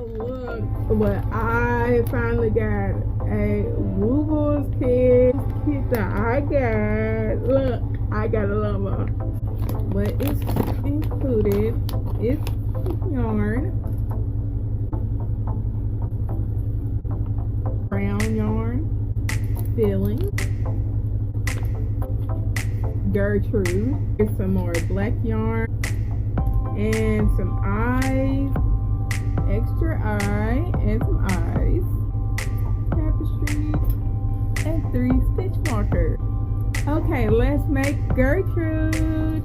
look what I finally got. A Woobles kit that I got. Look, I got a lot more. What is included is yarn, brown yarn, filling, Gertrude, here's some more black yarn, and some eyes, extra eye, and some eyes, tapestry, and 3 stitch markers. Okay, let's make Gertrude.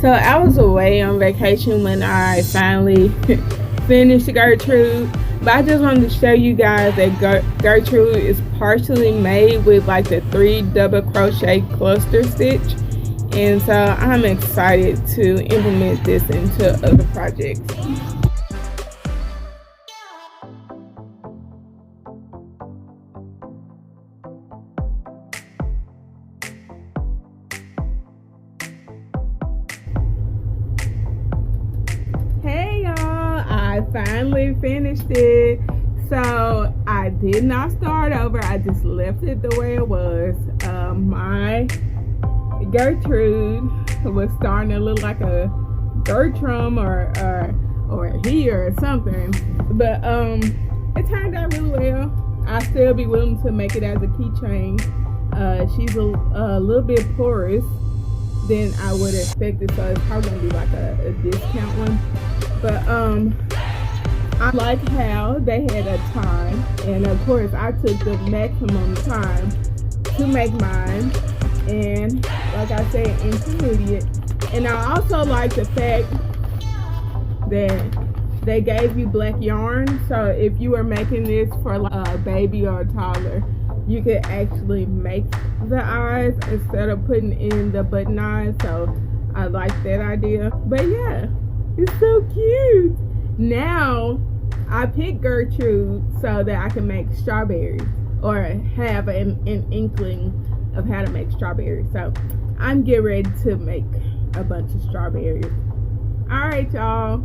So I was away on vacation when I finally finished Gertrude, but I just wanted to show you guys that Gertrude is partially made with like the 3 double crochet cluster stitch, and so I'm excited to implement this into other projects. Hey y'all, I finally finished it. So I did not start over, I just left it the way it was. My Gertrude was starting to look like a Gertrude or he or something, but it turned out really well. I'll still be willing to make it as a keychain. She's a little bit porous than I would expect it, so it's probably gonna be like a discount one. But I like how they had a time, and of course I took the maximum time to make mine, and like I said, intermediate. And I also like the fact that they gave you black yarn, so if you were making this for like a baby or a toddler, you could actually make the eyes instead of putting in the button eyes. So I like that idea. But yeah, it's so cute. Now I picked Gertrude so that I can make strawberries, or have an inkling of how to make strawberries. So I'm getting ready to make a bunch of strawberries. All right, y'all.